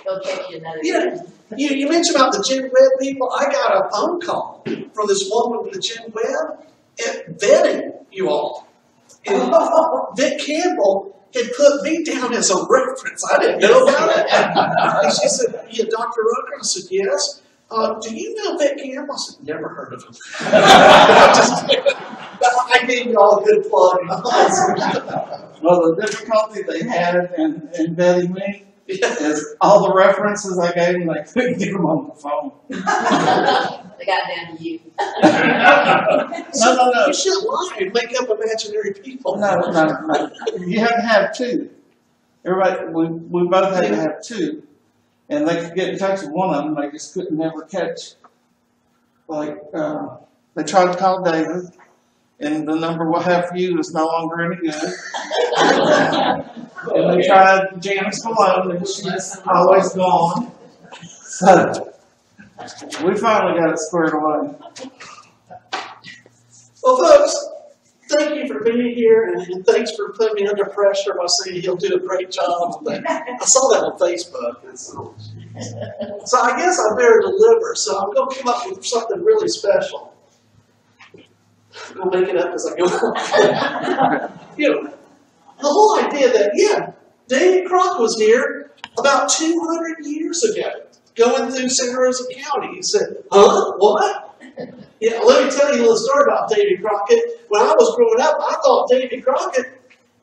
go catch you another Yeah, you mentioned about the Gin Webb people. I got a phone call from this woman with the Gin Webb vetting you all. And Vic Campbell had put me down as a reference. I didn't know about it. And she said, yeah, Dr. Rucker? I said, yes. Do you know Vic Campbell? I said, never heard of him. I gave you all a good plug. Well, the difficulty they had in vetting me is all the references I gave them, they couldn't get them on the phone. They got down to you. No. You should lie and make up imaginary people. No. You have to have two. Everybody, we both had to have two. And they could get in touch with one of them, they just couldn't never catch. Like, they tried to call David, and the number we'll have for you is no longer any good. And they tried Janice Malone, and she's always gone. So, we finally got it squared away. Well, folks, thank you for being here, and thanks for putting me under pressure by saying he'll do a great job. I saw that on Facebook. So I guess I better deliver. So I'm going to come up with something really special. I'm going to make it up as I go along. The whole idea that, David Crockett was here about 200 years ago, going through Santa Rosa County. He said, huh? What? Yeah, let me tell you a little story about Davy Crockett. When I was growing up, I thought Davy Crockett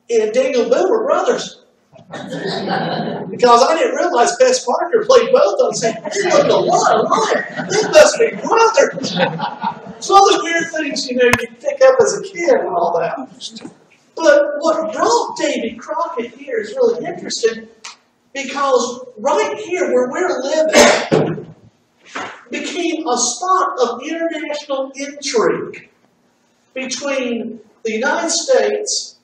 and Daniel Boone were brothers. Because I didn't realize Bess Parker played both of them. Saying, "You look a lot alike. They must be brothers." So all those weird things, you pick up as a kid and all that. But what brought Davy Crockett here is really interesting, because right here where we're living became a spot of international intrigue between the United States,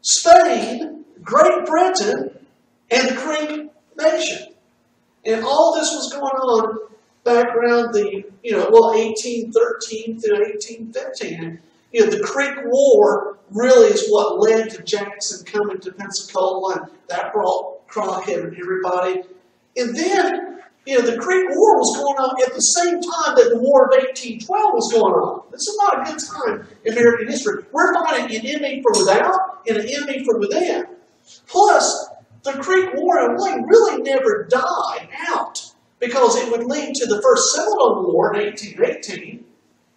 Spain, Great Britain, and the Creek Nation. And all this was going on back around the, 1813 through 1815. And, the Creek War really is what led to Jackson coming to Pensacola, and that brought Crockett and everybody. And then, the Creek War was going on at the same time that the War of 1812 was going on. This is not a good time in American history. We're fighting an enemy from without and an enemy from within. Plus, the Creek War really never died out, because it would lead to the First Seminole War in 1818,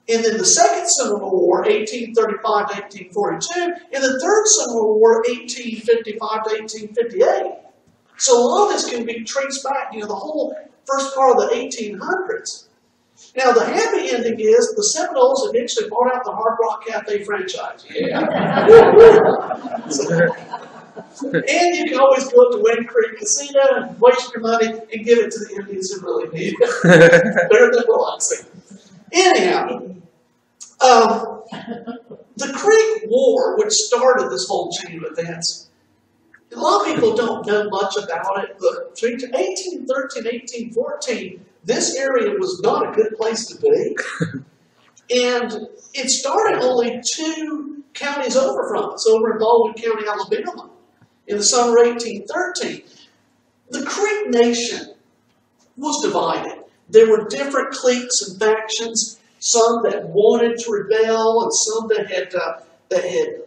and then the Second Seminole War, 1835 to 1842, and the Third Seminole War, 1855 to 1858. So a lot of this can be traced back, the whole first part of the 1800s. Now, the happy ending is the Seminoles eventually bought out the Hard Rock Cafe franchise. Yeah. And you can always go up to Wayne Creek Casino and waste your money and give it to the Indians who really need it. Better than relaxing. Anyhow, the Creek War, which started this whole chain of events, a lot of people don't know much about it, but between 1813 and 1814, this area was not a good place to be. And it started only 2 counties over from us, over in Baldwin County, Alabama, in the summer of 1813. The Creek Nation was divided. There were different cliques and factions, some that wanted to rebel and some that had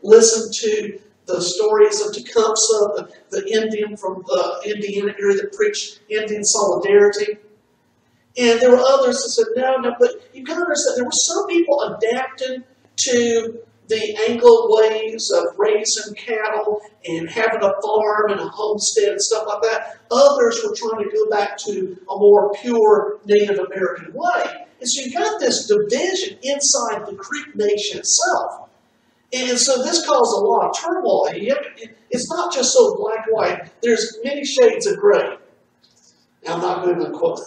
listened to the stories of Tecumseh, the Indian from the Indiana area that preached Indian solidarity. And there were others that said, no, but you've got to understand, there were some people adapting to the Anglo ways of raising cattle and having a farm and a homestead and stuff like that. Others were trying to go back to a more pure Native American way. And so you got this division inside the Creek Nation itself. And so this caused a lot of turmoil. It's not just so black and white. There's many shades of gray. Now, I'm not going to quote.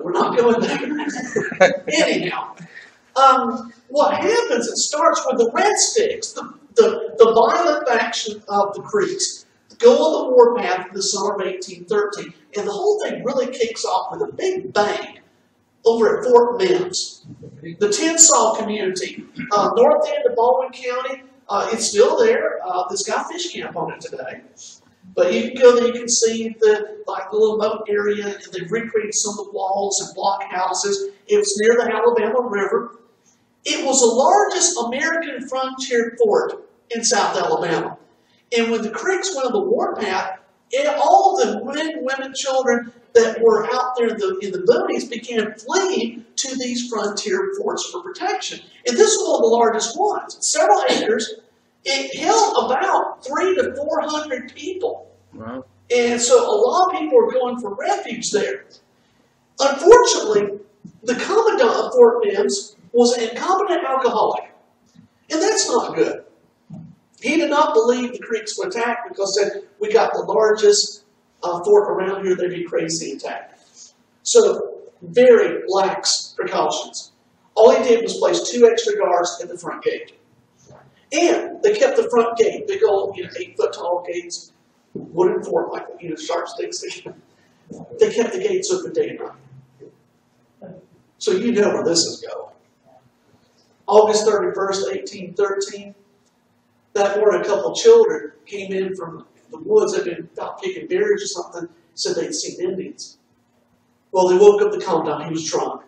We're not going there. Anyhow, what happens, it starts with the Red Sticks, the violent faction of the Creeks, go on the warpath in the summer of 1813. And the whole thing really kicks off with a big bang over at Fort Mims. The Tensas community, north end of Baldwin County, it's still there. It's got a fish camp on it today. But you can go there, you can see the little moat area, and they've recreated some of the walls and blockhouses. It was near the Alabama River. It was the largest American frontier fort in South Alabama. And when the Creeks went on the warpath, all the men, women, children that were out there in the boonies began fleeing to these frontier forts for protection. And this was one of the largest ones, several acres. It held about 300 to 400 people. Wow. And so a lot of people were going for refuge there. Unfortunately, the commandant of Fort Mims was an incompetent alcoholic. And that's not good. He did not believe the Creeks would attack because said, we got the largest fort around here, they'd be crazy to attack. So, very lax precautions. All he did was place 2 extra guards at the front gate. And they kept the front gate, big old, 8-foot tall gates, wooden fort like, sharp sticks. They kept the gates open day and night. So you know where this is going. August 31st, 1813, that morning a couple of children came in from the woods. They'd been out picking berries or something, said they'd seen Indians. Well, they woke up the commandant, he was drunk.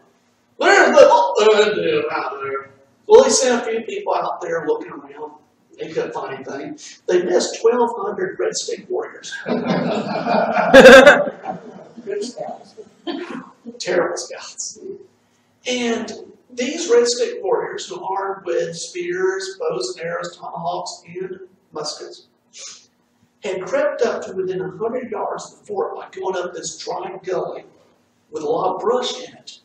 There's the Indian out there. Well, they sent a few people out there looking around. They couldn't find anything. They missed 1,200 Red State warriors. Good scouts. Terrible scouts. And these Red State warriors, who are armed with spears, bows and arrows, tomahawks, and muskets, had crept up to within 100 yards of the fort by going up this dry gully with a lot of brush in it.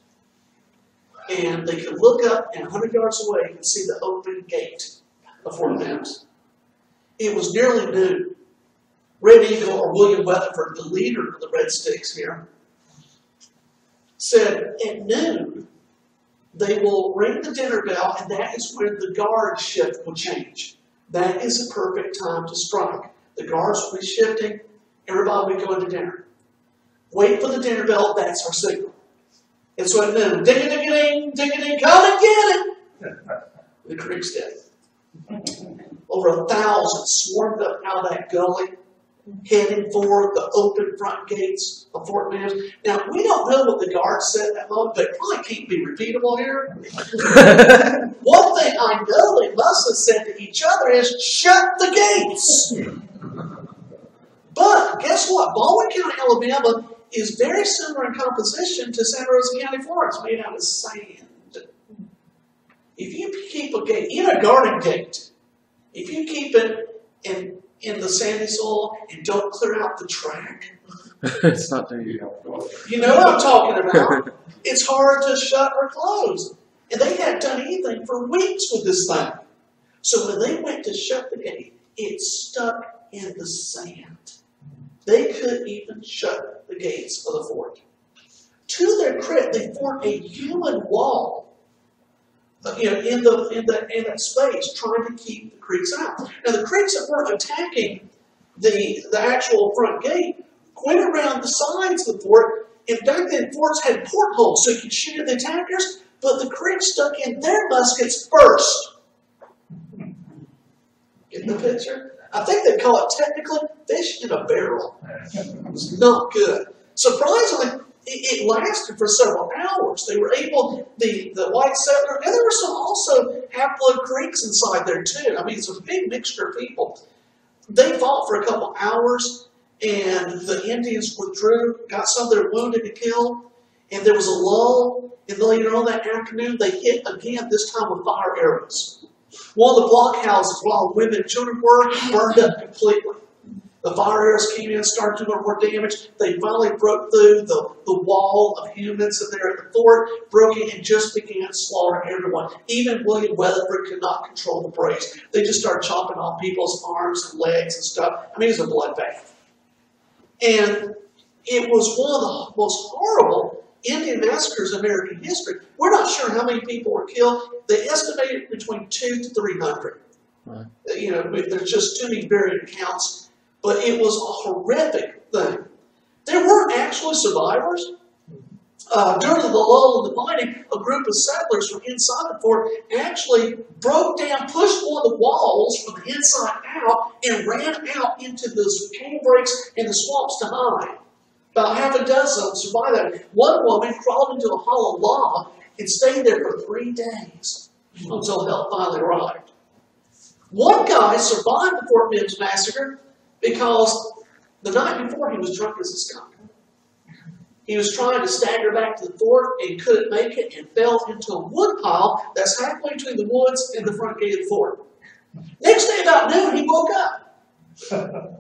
And they could look up and 100 yards away and see the open gate of Fort Mims. It was nearly noon. Red Eagle, or William Weatherford, the leader of the Red Sticks here, said at noon they will ring the dinner bell, and that is when the guard shift will change. That is the perfect time to strike. The guards will be shifting, everybody will be going to dinner. Wait for the dinner bell, that's our signal. And so at noon, ding-a-ding-a-ding, ding-a-ding, come and get it! The Creeks did. Over 1,000 swarmed up out of that gully, heading for the open front gates of Fort Mims. Now, we don't know what the guards said at that moment, but it probably can't be repeatable here. One thing I know they must have said to each other is, shut the gates! But guess what? Baldwin County, Alabama is very similar in composition to Santa Rosa County, Florida. It's made out of sand. If you keep a gate, even a garden gate, if you keep it in the sandy soil and don't clear out the track, It's not there you go. you know what I'm talking about. It's hard to shut or close. And they hadn't done anything for weeks with this thing. So when they went to shut the gate, it stuck in the sand. They couldn't even shut the gates of the fort. To their credit, they formed a human wall, in that space, trying to keep the Creeks out. Now the Creeks that were attacking the actual front gate went around the sides of the fort. And back then, forts had portholes so you could shoot at the attackers, but the Creeks stuck in their muskets first. Get the picture? I think they call it technically fish in a barrel. It's not good. Surprisingly, it lasted for several hours. They were able, the white settler, and there were some also half-blood Creeks inside there too. I mean, it's a big mixture of people. They fought for a couple hours, and the Indians withdrew, got some of their wounded and killed, and there was a lull. And later on that afternoon, they hit again, this time with fire arrows. One of the blockhouses, while women and children were, burned up completely. The fire arrows came in, started doing more damage. They finally broke through the wall of humans that there at the fort, broke it, and just began slaughtering everyone. Even William Weatherford could not control the brace. They just started chopping off people's arms and legs and stuff. I mean, it was a bloodbath. And it was one of the most horrible Indian massacres in American history. We're not sure how many people were killed. They estimated between 200 to 300. Right. There's just too many varied accounts. But it was a horrific thing. There were actually survivors. during the lull in the fighting, a group of settlers from inside the fort actually broke down, pushed one of the walls from the inside out, and ran out into the cane breaks and the swamps to hide. About half a dozen survived that. One woman crawled into a hollow log and stayed there for 3 days until help finally arrived. One guy survived the Fort Mims massacre because the night before he was drunk as a skunk. He was trying to stagger back to the fort and couldn't make it and fell into a wood pile that's halfway between the woods and the front gate of the fort. Next day about noon, he woke up.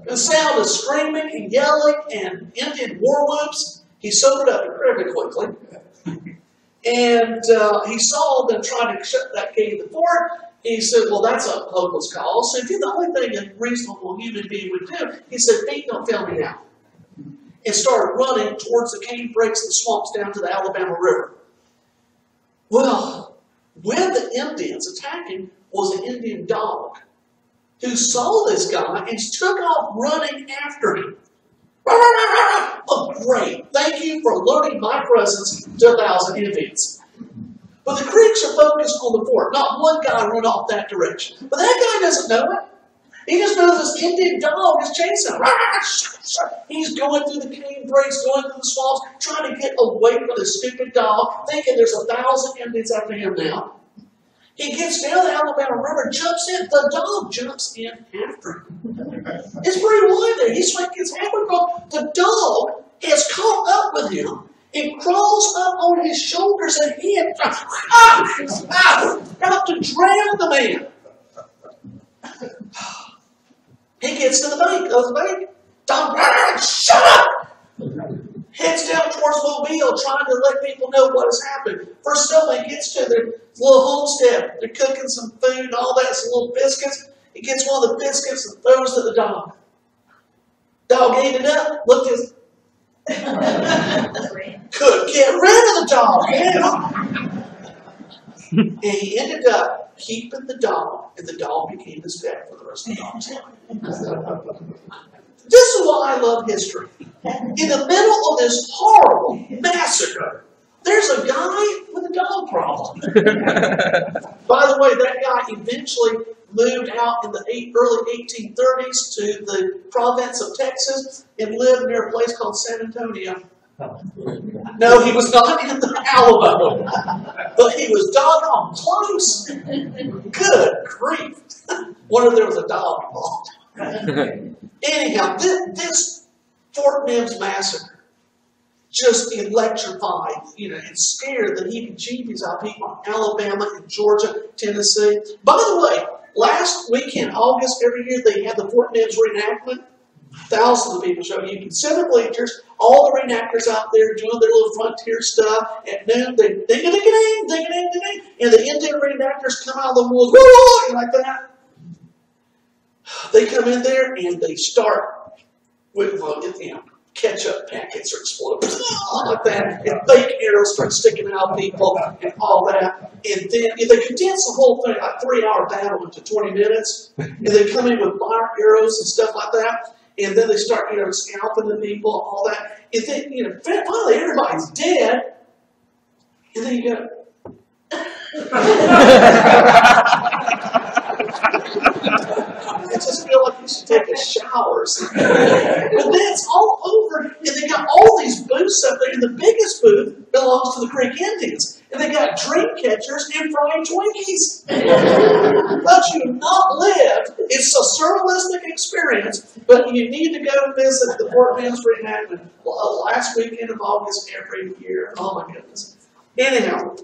The sound of screaming and yelling and Indian war whoops. He sobered up incredibly quickly. And he saw them trying to shut that gate of the fort. He said, well, that's a hopeless cause. So if you're the only thing a reasonable human being would do, he said, "Pete, don't fail me now." And started running towards the cane breaks and the swamps down to the Alabama River. Well, with the Indians attacking was an Indian dog who saw this guy and took off running after him. Oh, great. Thank you for alerting my presence to 1,000 Indians. But the Creeks are focused on the fort. Not one guy run off that direction. But that guy doesn't know it. He just knows this Indian dog is chasing him. He's going through the cane breaks, going through the swamps, trying to get away from this stupid dog, thinking there's 1,000 Indians after him now. He gets down the Alabama River, jumps in. The dog jumps in after him. It's pretty wide there. He's like it's halfway across. The dog has caught up with him and crawls up on his shoulders and head, about to drown the man. He gets to the bank of the bank. Dog, shut up! Heads down towards Mobile, trying to let people know what has happened. First somebody gets to their little homestead. They're cooking some food and all that, some little biscuits. He gets one of the biscuits and throws to the dog. Dog ate it up, looked at could get rid of the dog, And he ended up keeping the dog, and the dog became his pet for the rest of the dog's life. This is why I love history. In the middle of this horrible massacre, there's a guy with a dog problem. By the way, that guy eventually moved out in the early 1830s to the province of Texas and lived near a place called San Antonio. No, he was not in the Alabama, but he was doggone close. Good grief. Wonder if there was a dog involved. Anyhow, this Fort Mims massacre just electrified, and scared the heebie-jeebies out of people in Alabama and Georgia, Tennessee. By the way, last weekend, August, every year, they had the Fort Mims reenactment. Thousands of people showed. You can sit in the bleachers, all the reenactors out there doing their little frontier stuff. At noon, they ding-a-ding-a-ding, ding-a-ding-a-ding, and the Indian reenactors come out of the woods, woo, like that. They come in there and they start with, ketchup packets are exploding like that, and fake arrows start sticking out of people and all that. And then they condense the whole thing, like 3-hour battle into 20 minutes. And they come in with fire arrows and stuff like that. And then they start, scalping the people and all that. And then, finally everybody's dead. And then you go, I just feel like you should take a shower. But then it's all over, and they got all these booths up there, and the biggest booth belongs to the Creek Indians. And they got dream catchers and frying Twinkies. But you've not lived. It's a surrealistic experience, but you need to go visit the Fort Mims reenactment last weekend of August every year. Oh my goodness. Anyhow,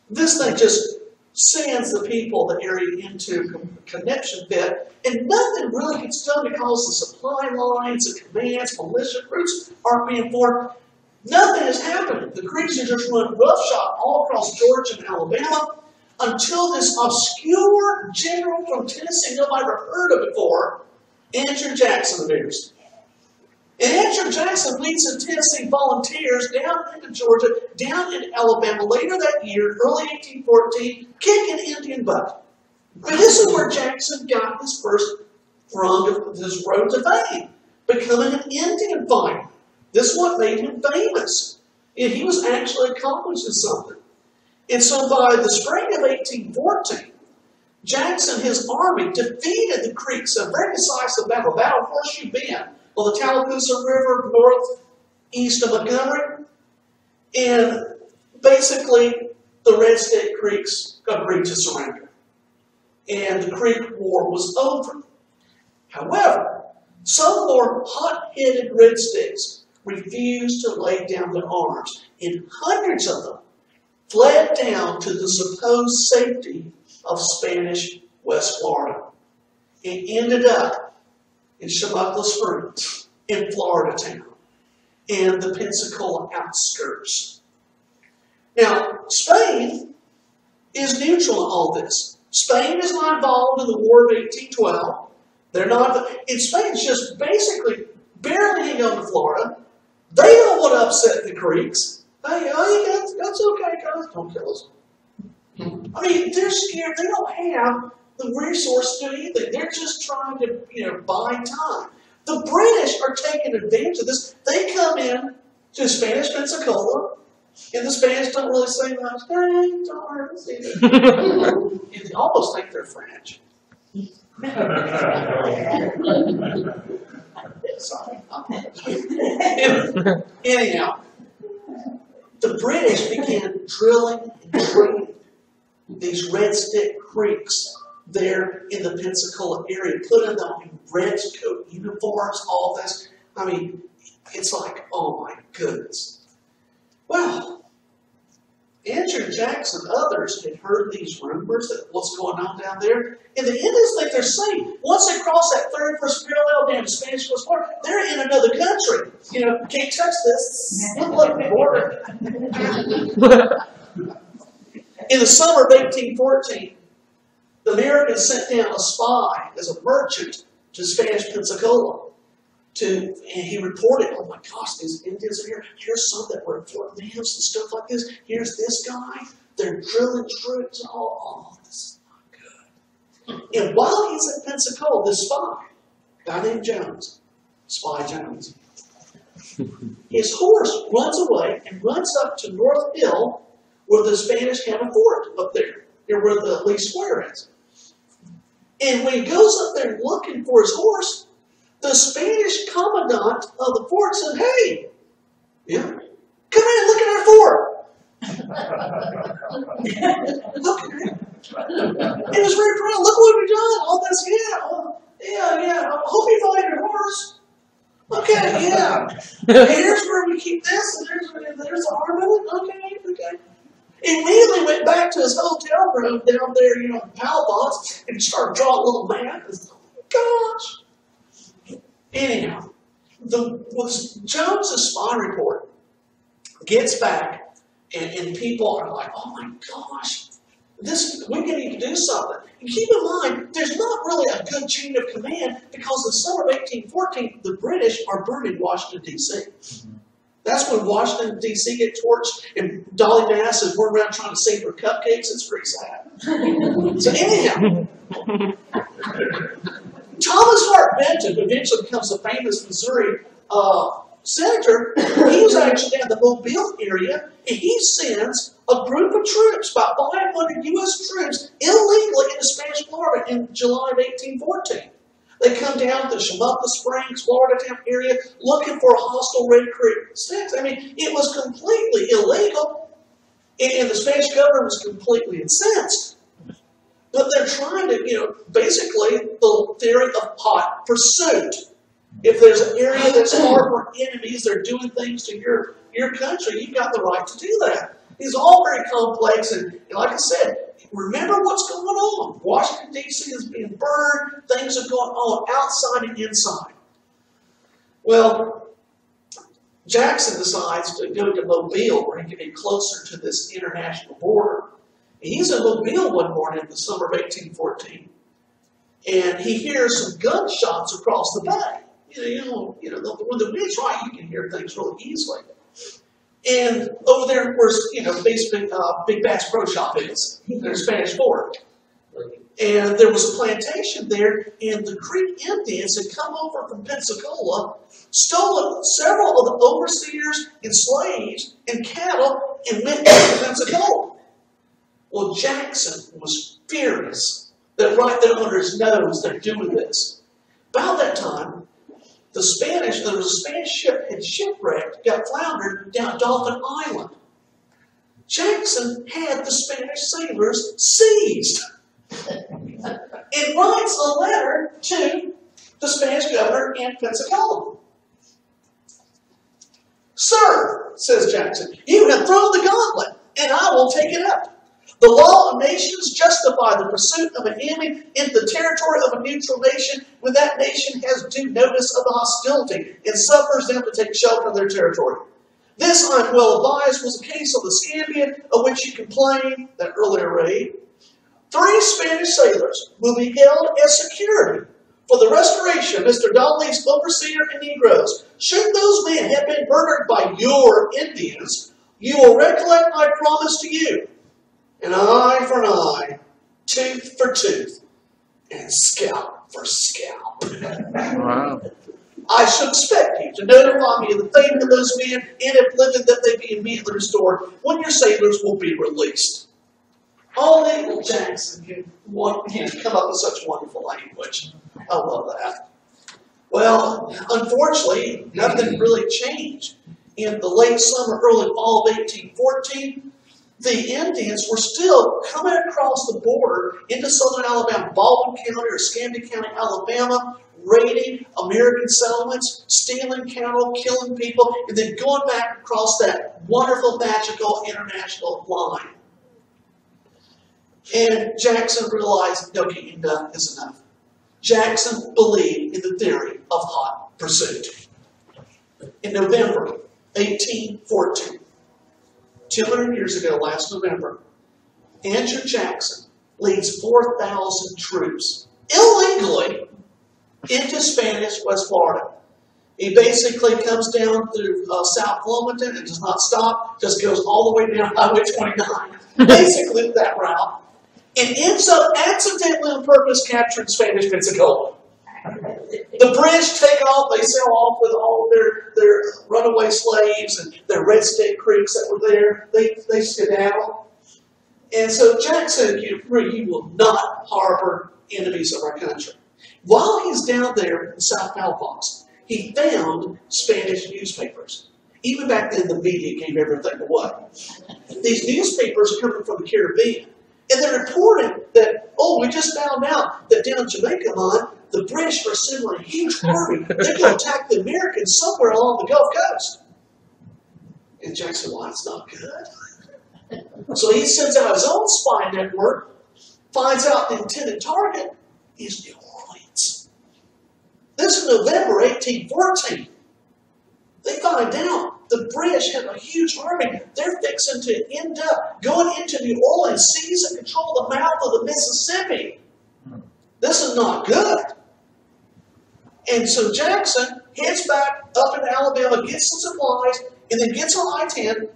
this thing just sends the people, the area, into a connection bit, and nothing really gets done because the supply lines, the commands, militia groups aren't being formed. Nothing is happening. The Creeks are just running roughshod all across Georgia and Alabama until this obscure general from Tennessee nobody ever heard of before, Andrew Jackson appears. And Andrew Jackson leads the Tennessee volunteers down into Georgia, down into Alabama later that year, early 1814, kicking Indian butt. But this is where Jackson got his first rung of his road to fame, becoming an Indian fighter. This is what made him famous. And he was actually accomplishing something. And so by the spring of 1814, Jackson and his army defeated the Creeks in a very decisive battle, Battle of Horseshoe Bend, on the Tallapoosa River northeast of Montgomery. And basically, the Red Stick Creeks agreed to surrender. And the Creek War was over. However, some more hot-headed Red Sticks refused to lay down their arms, and hundreds of them fled down to the supposed safety of Spanish West Florida and ended up in Chemukla Springs, in Florida town, and the Pensacola outskirts. Now, Spain is neutral in all this. Spain is not involved in the War of 1812. They're not, and Spain's just basically barely hanging on to Florida. They don't want to upset the Creeks. Hey, that's okay, guys. Don't kill us. I mean, they're scared. They don't have the resource to do anything. They're just trying to, buy time. The British are taking advantage of this. They come in to Spanish Pensacola, and the Spanish don't really say much. Hey, don't hurt us either. And they almost think they're French. Sorry. Anyhow, the British began drilling and draining these Red Stick Creeks there in the Pensacola area, putting them in red coat uniforms, all this. I mean, it's like, oh my goodness. Well, Andrew Jackson and others had heard these rumors that what's going on down there. And the Indians think they're safe. Once they cross that 31st parallel down to Spanish West Florida, they're in another country. Can't touch this. Look, border. In the summer of 1814, the Americans sent down a spy as a merchant to Spanish Pensacola. And he reported, oh my gosh, these Indians are here. Here's some that were in Fort Mims and stuff like this. Here's this guy. They're drilling troops and all. Oh, this is not good. And while he's in Pensacola, this spy, a guy named Jones, Spy Jones, his horse runs away and runs up to North Hill where the Spanish have a fort up there, where the Lee Square is. And when he goes up there looking for his horse, the Spanish commandant of the fort said, hey, come in and look at our fort. Look at it. He was very proud. Look what we've done. All this, yeah. I hope you find your horse. Okay, yeah. Here's where we keep this, and there's the arm. Okay. He immediately went back to his hotel room down there, in Palabots, and he started drawing a little map. Oh, gosh. Anyhow, Jones's spy report gets back, and people are like, oh my gosh, we need to do something. And keep in mind, there's not really a good chain of command because in the summer of 1814, the British are burning Washington, D.C. That's when Washington, D.C. get torched, and Dolly Mass is running around trying to save her cupcakes. It's pretty sad. So anyhow, Thomas Hart Benton, who eventually becomes a famous Missouri senator, he was actually down the Mobile area, and he sends a group of troops, about 500 U.S. troops, illegally into Spanish Florida in July of 1814. They come down to the Chemukla Springs, Florida town area, looking for a hostile Red Creek sticks. I mean, it was completely illegal, and the Spanish government was completely incensed. But they're trying to, basically the theory of hot pursuit. If there's an area that's harboring enemies, they're doing things to your country, you've got the right to do that. It's all very complex, and like I said, remember what's going on. Washington, D.C. is being burned, things are going on outside and inside. Well, Jackson decides to go to Mobile, where he can be closer to this international border. He's in Mobile one morning in the summer of 1814, and he hears some gunshots across the bay. When the wind's right, you can hear things really easily. And over there, where basically Big Bass Pro Shop is, there's Spanish Fort. And there was a plantation there, and the Creek Indians had come over from Pensacola, stolen several of the overseers and slaves and cattle, and went to Pensacola. Well, Jackson was furious that right there under his nose they're doing this. About that time, there was a Spanish ship had shipwrecked, got floundered down Dolphin Island. Jackson had the Spanish sailors seized and writes a letter to the Spanish governor in Pensacola. "Sir," says Jackson, "you have thrown the gauntlet, and I will take it up. The law of nations justify the pursuit of an enemy into the territory of a neutral nation when that nation has due notice of the hostility and suffers them to take shelter in their territory. This, I am well advised, was the case of the Scambia, of which you complained, that earlier raid. 3 Spanish sailors will be held as security for the restoration of Mr. Donnelly's overseer and Negroes. Should those men have been murdered by your Indians, you will recollect my promise to you. An eye for an eye, tooth for tooth, and scalp for scalp. Wow. I shall expect you to notify me of the fate of those men, and if living, that they be immediately restored, when your sailors will be released." Only Jackson can come up with such wonderful language. I love that. Well, unfortunately, nothing really changed. In the late summer, early fall of 1814, the Indians were still coming across the border into southern Alabama, Baldwin County or Scambia County, Alabama, raiding American settlements, stealing cattle, killing people, and then going back across that wonderful, magical international line. And Jackson realized, okay, enough is enough. Jackson believed in the theory of hot pursuit. In November 1814, 200 years ago, last November, Andrew Jackson leads 4,000 troops illegally into Spanish West Florida. He basically comes down through South Wilmington and does not stop, just goes all the way down Highway 29, basically that route, and ends up accidentally on purpose capturing Spanish Pensacola. The British take off, they sail off with all of their runaway slaves and their Red State Creeks that were there. They skedaddle. And so Jackson, you will not harbor enemies of our country. While he's down there in South Halifax, he found Spanish newspapers. Even back then, the media gave everything away. These newspapers are coming from the Caribbean. And they're reporting that, we just found out that down Jamaica line, the British are assembling a huge army. They're going to attack the Americans somewhere along the Gulf Coast. And Jackson, it's not good. So he sends out his own spy network, finds out the intended target is New Orleans. This is November 1814. They find out the British have a huge army. They're fixing to end up going into New Orleans, seize and control the mouth of the Mississippi. This is not good. And so Jackson heads back up into Alabama, gets some supplies, and then gets on I-10.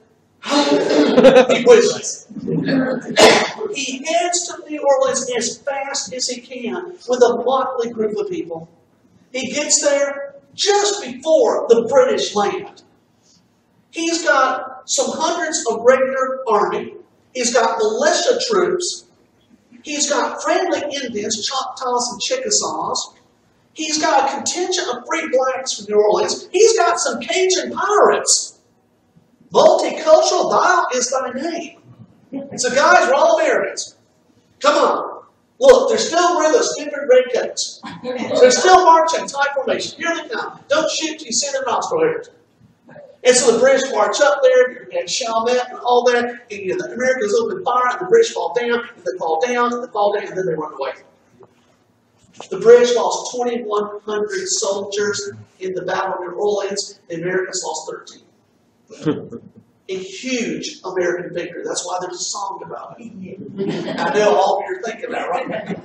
He wishes. He heads to New Orleans as fast as he can with a motley group of people. He gets there just before the British land. He's got some hundreds of regular army. He's got militia troops. He's got friendly Indians, Choctaws and Chickasaws. He's got a contingent of free blacks from New Orleans. He's got some Cajun pirates. Multicultural, thou is thy name. So guys, we're all Americans. Come on. Look, they're still wearing those stupid red coats. They're still marching in tight formation. Here they come. Don't shoot till you see their nostril hairs. And so the British march up there, and Chalmette and all that, and the Americans open fire, and the British fall down, and they fall down, and they fall down, and then they run away. The British lost 2,100 soldiers in the Battle of New Orleans. The Americans lost 13. A huge American victory. That's why there's a song about it. I know all of you are thinking that, right?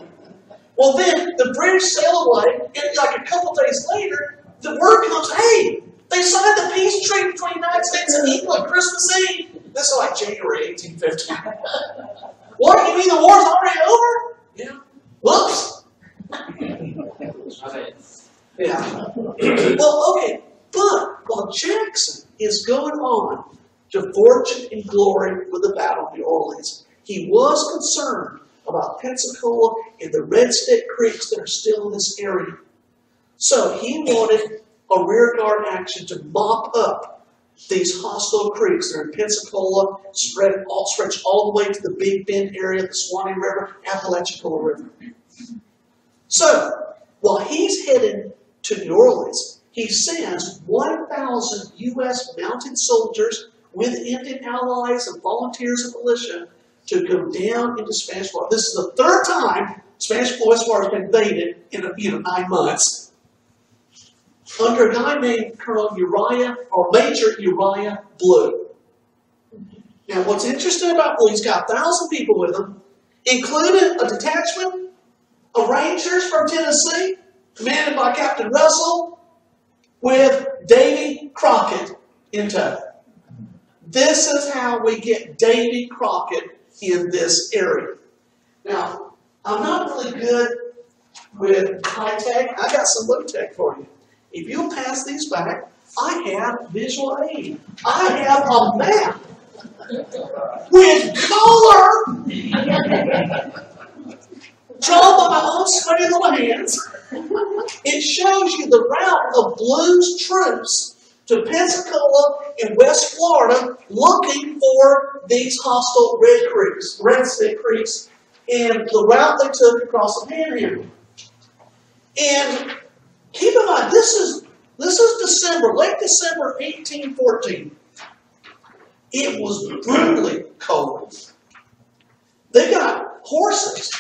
Well, then the British sail away, and like a couple days later, the word comes, hey, they signed the peace treaty between the United States and England Christmas Eve. This is like January 1815. What? You mean the war's already over? Yeah. Yeah. Well, okay, but while Jackson is going on to fortune and glory with the Battle of New Orleans, he was concerned about Pensacola and the Red Stick Creeks that are still in this area. So he wanted a rearguard action to mop up these hostile creeks that are in Pensacola, stretch all the way to the Big Bend area, the Swanee River, Apalachicola River. So, while he's headed to New Orleans, he sends 1,000 U.S. mounted soldiers with Indian allies and volunteers and militia to go down into Spanish Florida. This is the third time Spanish Florida has been invaded in 9 months. Under a guy named Colonel Uriah, or Major Uriah Blue. Now, what's interesting about Blue, he's got 1,000 people with him, including a detachment of Rangers from Tennessee, commanded by Captain Russell, with Davy Crockett in tow. This is how we get Davy Crockett in this area. Now, I'm not really good with high tech. I got some low tech for you. If you'll pass these back, I have visual aid. I have a map with color drawn by my own sweaty little hands. It shows you the route of Blue's troops to Pensacola and West Florida looking for these hostile Red Stick Creeks, and the route they took across the Panhandle. And keep in mind, this is December, late December 1814. It was brutally cold. They got horses.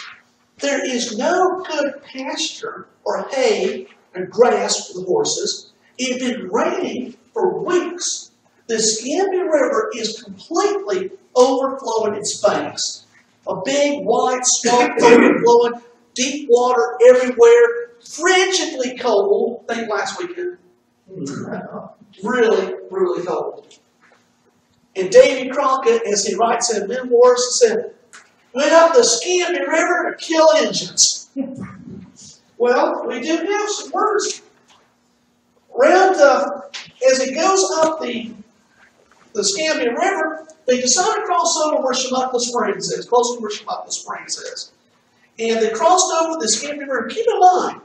There is no good pasture or hay and grass for the horses. It had been raining for weeks. The Scambia River is completely overflowing its banks. A big, wide swamp overflowing, deep water everywhere, frigidly cold. I think last weekend. Really, really cold. And Davy Crockett, as he writes in memoirs, said, went up the Scambia River to kill Injuns. Well, we do have some words. As he goes up the Scambia River, they decide to cross over where Chemukla Springs is, close to where Chemukla Springs is. And they crossed over the Scambia River. Keep in mind,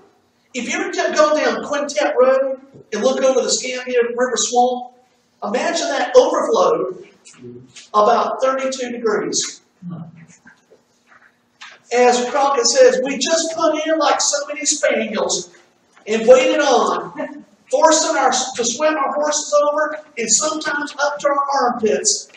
if you ever go down Quintet Road and look over the Scambia River swamp, imagine that overflowed about 32 degrees. As Crockett says, we just put in like so many spaniels and waited on, forcing to swim our horses over and sometimes up to our armpits.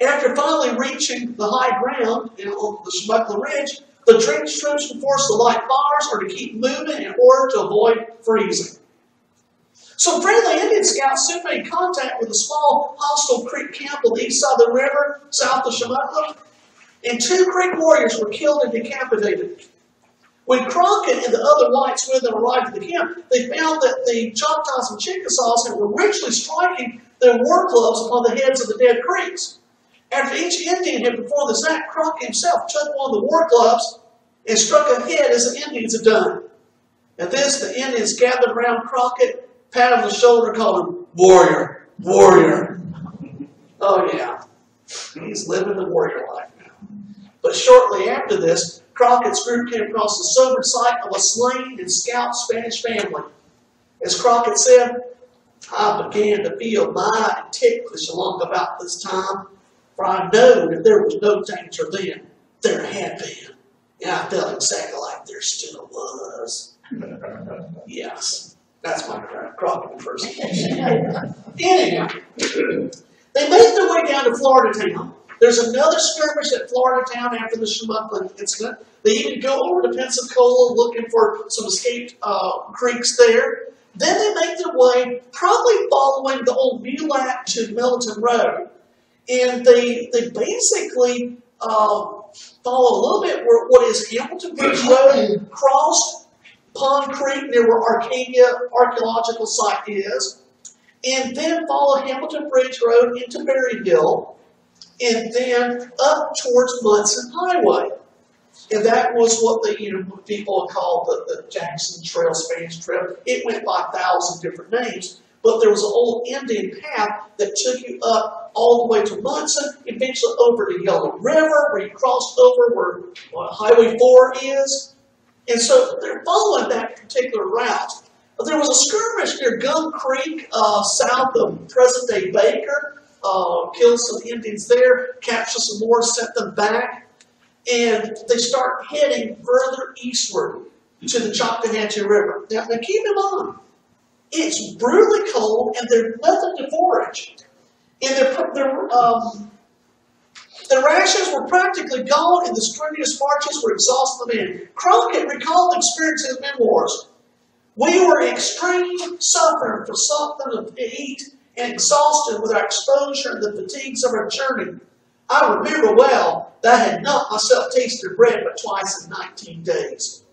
After finally reaching the high ground on the Chemukla Ridge, the troops were forced to light fires or to keep moving in order to avoid freezing. So friendly Indian scouts soon made contact with a small hostile Creek camp on the east side of the river, south of Chemukla, and 2 Creek warriors were killed and decapitated. When Crockett and the other whites with them arrived at the camp, they found that the Choctaws and Chickasaws were ritually striking their war clubs upon the heads of the dead Creeks. After each Indian had performed this act, Crockett himself took one of the war clubs and struck a head as the Indians had done. At this, the Indians gathered around Crockett, patted him on the shoulder, called him warrior, warrior. Oh yeah, he's living the warrior life now. But shortly after this, Crockett's group came across the sobered sight of a slain and scalped Spanish family. As Crockett said, I began to feel mighty ticklish along about this time, for I know that there was no danger then. There had been. And I felt exactly like there still was. Yes, that's my Crockett impersonation. Anyhow, they made their way down to Florida town. There's another skirmish at Florida town after the Chemukla incident. They even go over to Pensacola looking for some escaped creeks there. Then they make their way, probably following the old Mulat to Milton Road. And they basically follow a little bit where what is Hamilton Bridge Road, crossed Pond Creek near where Arcadia Archaeological Site is, and then follow Hamilton Bridge Road into Berry Hill, and then up towards Munson Highway. And that was what what people called the Jackson Trail, Spanish Trail. It went by 1,000 different names, but there was an old Indian path that took you up all the way to Munson, eventually over to Yellow River, where you crossed over where Highway 4 is. And so they're following that particular route. There was a skirmish near Gum Creek, south of present-day Baker. Killed some Indians there, captured some more, sent them back. And they start heading further eastward to the Choctawhatchee River. Now keep in mind, it's brutally cold and there's nothing to forage. And their rations were practically gone and the strenuous marches were exhausting the men. Crockett recalled the experience in his memoirs. We were in extreme suffering for something to eat and exhausted with our exposure and the fatigues of our journey. I remember well that I had not myself tasted bread but twice in 19 days.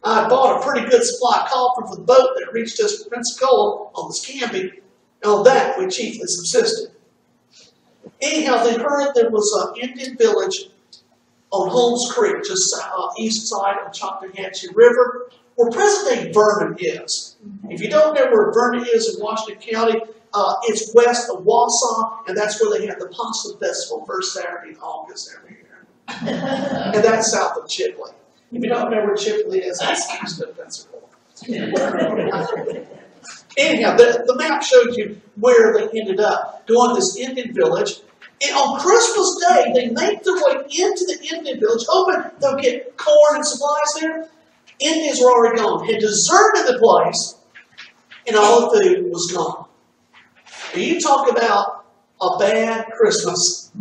I had bought a pretty good supply of coffee for the boat that reached us from Pensacola on the Scambie, and on that we chiefly subsisted. Anyhow, they heard there was an Indian village on Holmes Creek, just east side of the Choctawhatchee River, where present-day Vernon is. If you don't know where Vernon is in Washington County, it's west of Wausau, and that's where they have the Possum Festival first Saturday in August every year. And that's south of Chipley. If you don't know where Chipley is, that's east of Pensacola. Anyhow, the map shows you where they ended up, going to this Indian village. And on Christmas Day, they make their way into the Indian village, hoping they'll get corn and supplies there. Indians were already gone, had deserted the place, and all the food was gone. Now you talk about a bad Christmas.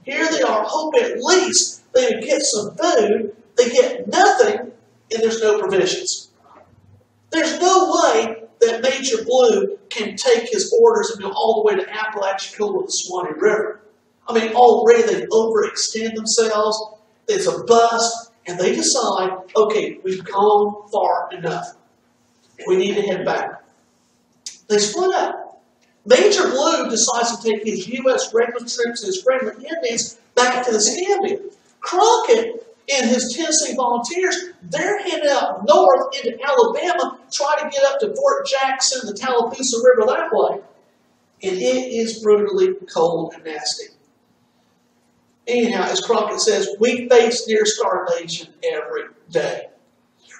Here they are, hoping at least they would get some food. They get nothing, and there's no provisions. There's no way that Major Blue can take his orders and go all the way to Apalachicola with the Swanee River. I mean, already they've overextended themselves. It's a bust, and they decide, okay, we've gone far enough. We need to head back. They split up. Major Blue decides to take his U.S. regular troops and his friendly Indians back to the Scambia. Crockett and his Tennessee volunteers, they're headed out north into Alabama, try to get up to Fort Jackson, the Tallapoosa River that way. And it is brutally cold and nasty. Anyhow, as Crockett says, we face near starvation every day.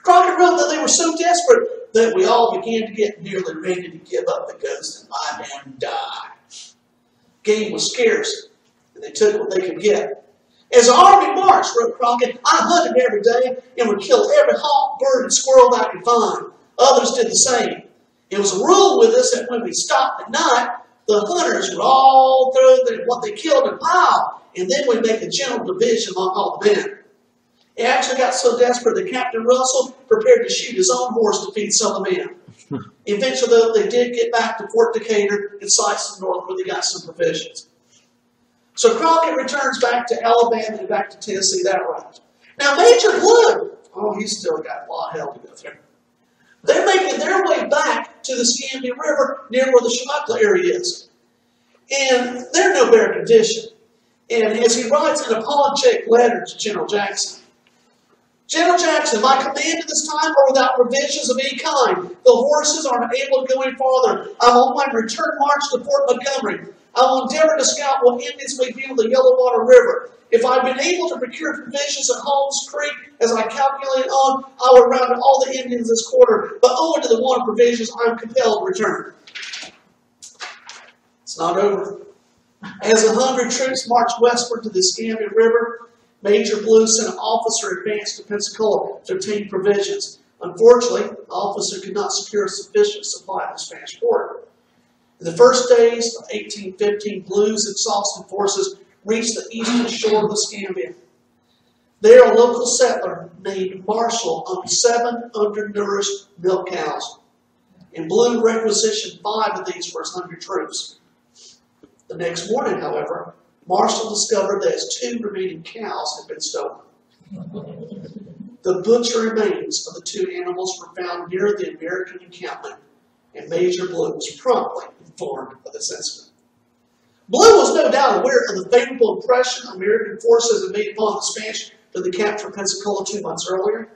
Crockett wrote that they were so desperate that we all began to get nearly ready to give up the ghost and lie down and die. Game was scarce, and they took what they could get. As the army marched, wrote Crockett, I hunted every day and would kill every hawk, bird, and squirrel that I could find. Others did the same. It was a rule with us that when we stopped at night, the hunters would all throw what they killed in a pile, and then we'd make a general division among all the men. It actually got so desperate that Captain Russell prepared to shoot his own horse to feed some of the men. Eventually, though, they did get back to Fort Decatur and sites in the north where they got some provisions. So Crockett returns back to Alabama and back to Tennessee that route. Now Major Blue, he's still got a lot of hell to go through. They're making their way back to the Scambia River near where the Chemukla area is. And they're in no better condition. And as he writes in a apologetic letter to General Jackson, General Jackson, my command at this time are without provisions of any kind. The horses are unable to go any farther. I'm on my return march to Fort Montgomery. I will endeavor to scout what Indians may be on the Yellow Water River. If I've been able to procure provisions at Holmes Creek, as I calculated on, I will round up all the Indians this quarter. But owing to the want of provisions, I am compelled to return. It's not over. As the hungry troops marched westward to the Scambia River, Major Blue sent an officer advanced to Pensacola to obtain provisions. Unfortunately, the officer could not secure a sufficient supply at the Spanish port. In the first days of 1815, Blue's exhausted forces reached the eastern shore of the Scambia. There, a local settler named Marshall owned 7 undernourished milk cows, and Blue requisitioned 5 of these for his hungry troops. The next morning, however, Marshall discovered that his 2 remaining cows had been stolen. The butcher remains of the 2 animals were found near the American encampment, and Major Blue was promptly informed of this incident. Blue was no doubt aware of the favorable impression American forces had made upon the Spanish to the capture of Pensacola 2 months earlier.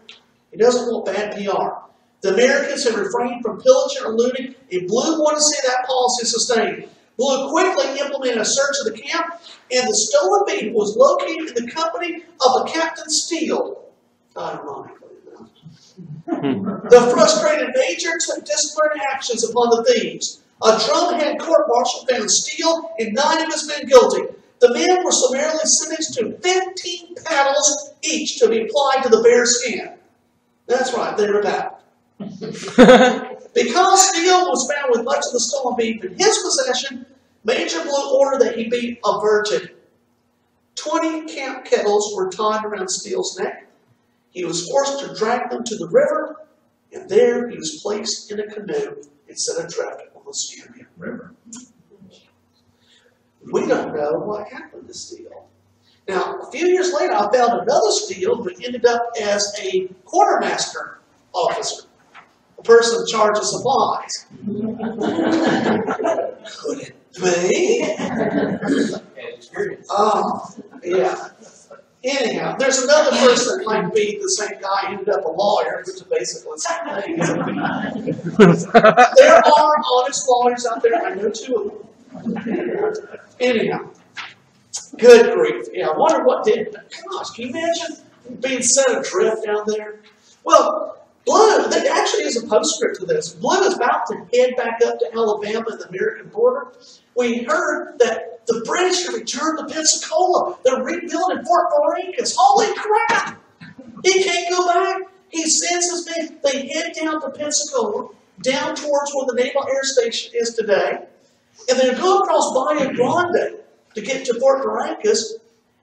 He doesn't want bad PR. The Americans had refrained from pillaging or looting, and Blue wanted to see that policy sustained. Blue quickly implemented a search of the camp, and the stolen beef was located in the company of a Captain Steele. Ironically enough. The frustrated major took disciplinary actions upon the thieves. A drumhead court-martial found Steele and 9 of his men guilty. The men were summarily sentenced to 15 paddles each to be applied to the bear skin. That's right, they were paddled. Because Steele was found with much of the stolen beef in his possession, Major Blue ordered that he be averted. 20 camp kettles were tied around Steele's neck. He was forced to drag them to the river, and there he was placed in a canoe and set adrift on the Scandinavian River. We don't know what happened to Steele. Now, a few years later, I found another Steele who ended up as a quartermaster officer, a person in charge of supplies. Could it be? Oh, yeah. Anyhow, there's another person that might be the same guy who ended up a lawyer, which is basically the same thing. There are honest lawyers out there. I know 2 of them. Anyhow, good grief. Yeah, I wonder what did. Gosh, can you imagine being set adrift down there? Well, Blue, there actually is a postscript to this. Blue is about to head back up to Alabama and the American border. We heard that the British have returned to Pensacola. They're rebuilding Fort Valencas. Holy crap! He can't go back. He sends his men. They head down to Pensacola, down towards where the Naval Air Station is today. And they go across Bayou Grande to get to Fort Valencas.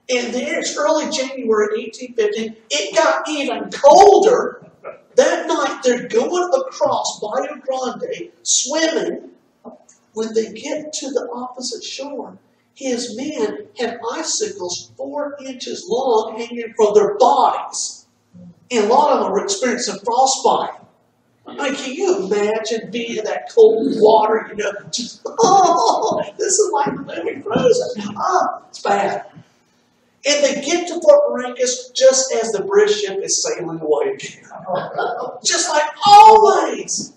And then it's early January 1815. It got even colder. That night, they're going across Bayou Grande, swimming. When they get to the opposite shore, his men had icicles 4 inches long hanging from their bodies. And a lot of them were experiencing frostbite. I mean, can you imagine being in that cold water, just, oh, this is like living frozen. Oh, it's bad. And they get to Fort Valencas just as the British ship is sailing away again. Just like always.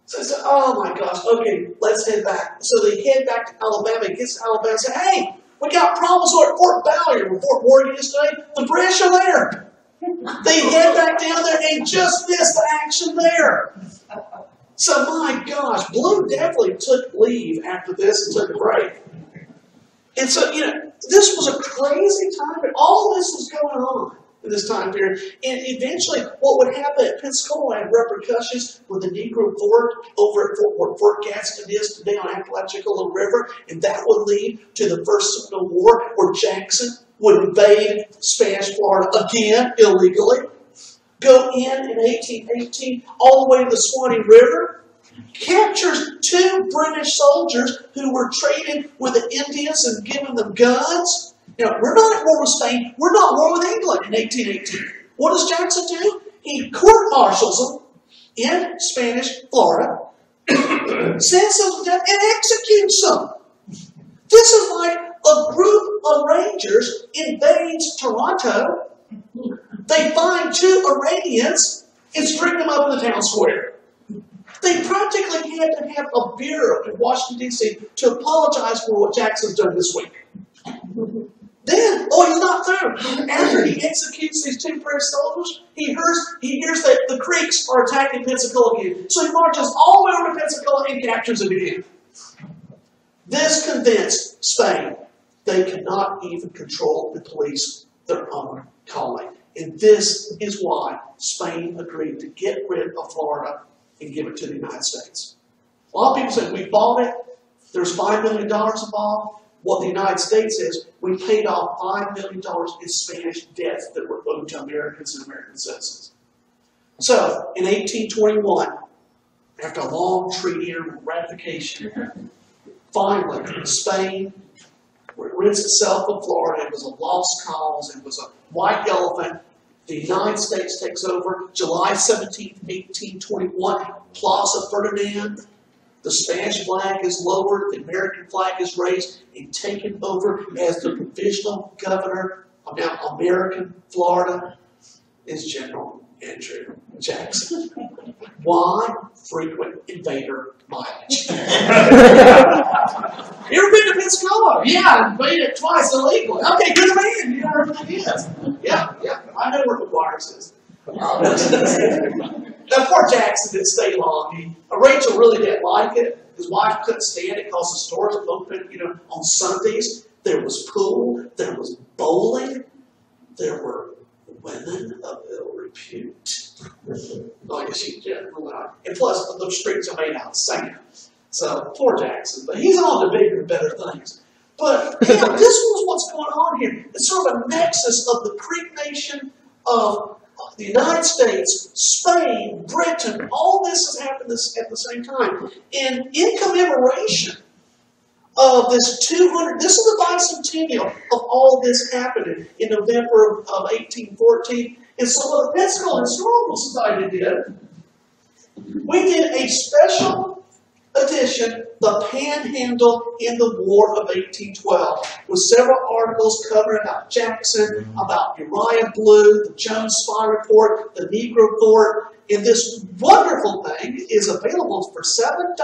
So, oh my gosh, okay, let's head back. So they head back to Alabama. He gets to Alabama and says, hey, we got problems at Fort Valley, where Fort Morgan is today. The British are there. They head back down there and just miss the action there. So my gosh, Blue definitely took leave after this and took a break. And so, this was a crazy time, but all this was going on in this time period. And eventually, what would happen at Pensacola had repercussions with the Negro Fort over at Fort Gadsden is today on Apalachicola River, and that would lead to the First Seminole War, where Jackson would invade Spanish Florida again illegally, go in 1818 all the way to the Swanee River, captures 2 British soldiers who were trading with the Indians and giving them guns. We're not at war with Spain. We're not at war with England in 1818. What does Jackson do? He court-martials them in Spanish Florida, sends them to death, and executes them. This is like a group of Rangers invades Toronto. They find 2 Iranians and string them up in the town square. They practically had to have a bureau in Washington, D.C. to apologize for what Jackson's done this week. Then, he's not through. After he executes these 2 British soldiers, he hears that the Creeks are attacking Pensacola again. So he marches all the way over to Pensacola and captures it again. This convinced Spain they could not even control and police their own colony. And this is why Spain agreed to get rid of Florida and give it to the United States. A lot of people say, we bought it, there's $5 million involved. What the United States is, we paid off $5 million in Spanish debts that were owed to Americans and American citizens. So, in 1821, after a long treaty and ratification, finally, Spain rids itself of Florida. It was a lost cause. It was a white elephant. The United States takes over July 17, 1821, Plaza Ferdinand. The Spanish flag is lowered, the American flag is raised, and taken over as the provisional governor of Now, American Florida is General Andrew Jackson. Why? Frequent invader mileage. You ever been to Pensacola? Yeah, I've made it twice illegally. Okay, good man. You know where everything is. Yeah, I know where McGuire's is. Now, poor Jackson didn't stay long. Rachel really didn't like it. His wife couldn't stand it because the stores were open, on Sundays. There was pool. There was bowling. There were women of ill repute. I guess you and plus, the streets are made out of sand. So, poor Jackson. But he's on to bigger and better things. But, this was what's going on here. It's sort of a nexus of the Creek Nation, of the United States, Spain, Britain. All this has happened at the same time. And in commemoration of this is the bicentennial of all this happening in November of 1814. And so what the Pensacola Historical Society did, we did a special edition, The Panhandle in the War of 1812, with several articles covering about Jackson, about Uriah Blue, the Jones Spy Report, the Negro Court. And this wonderful thing is available for $7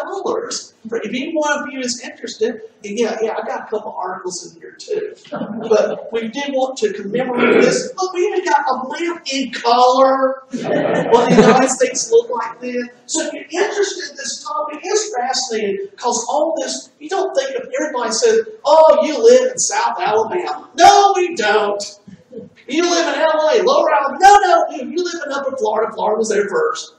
for if any one of you is interested. And yeah, I got a couple articles in here too. But we did want to commemorate this. Look, we even got a map in color. What the United States looked like then. So if you're interested in this topic, it's fascinating because all this, you don't think of, everybody says, oh, you live in South Alabama. No, we don't. You live in LA, Lower Alabama. No, you live in Upper Florida. Florida was there first.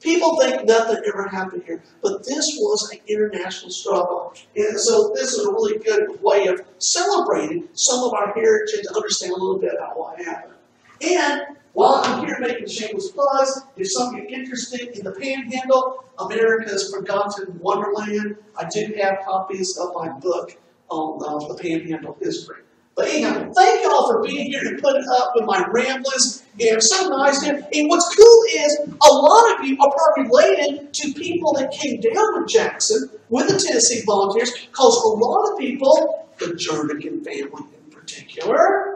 People think nothing ever happened here, but this was an international struggle. And so this is a really good way of celebrating some of our heritage and to understand a little bit about what happened. And while I'm here making shameless plugs, if some of you are interested in the Panhandle, America's Forgotten Wonderland, I do have copies of my book on the Panhandle history. But anyhow, thank y'all for being here and putting up with my ramblings. And so nice. And what's cool is a lot of you are probably related to people that came down with Jackson, with the Tennessee Volunteers, because a lot of people, the Jernigan family in particular,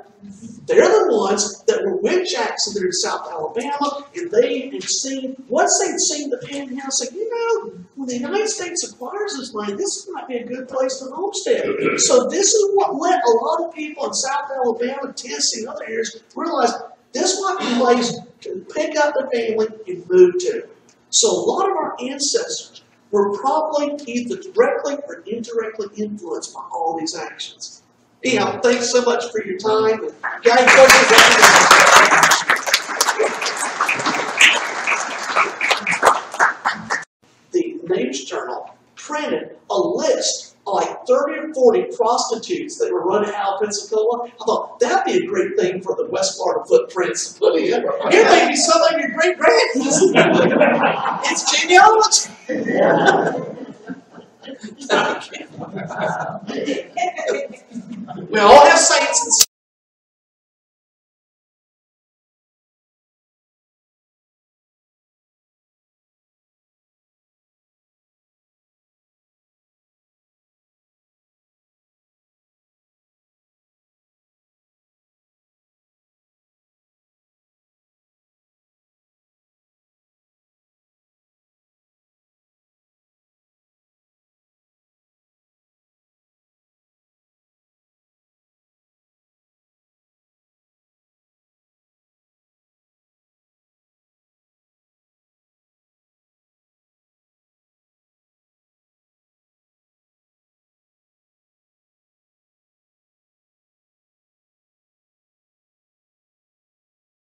they're the ones that were with Jackson there in South Alabama, and they had seen, once they'd seen the Panhandle, said, when the United States acquires this land, this might be a good place to homestead. So this is what led a lot of people in South Alabama, Tennessee, and other areas to realize this might be a place to pick up the family and move to. So a lot of our ancestors were probably either directly or indirectly influenced by all these actions. Anyhow, thanks so much for your time. Guys, the News Journal printed a list of like 30 or 40 prostitutes that were running out of Pensacola. I thought that'd be a great thing for the West Florida footprints to put in. Here may be some of your great grands. It's genealogy. We all have saints and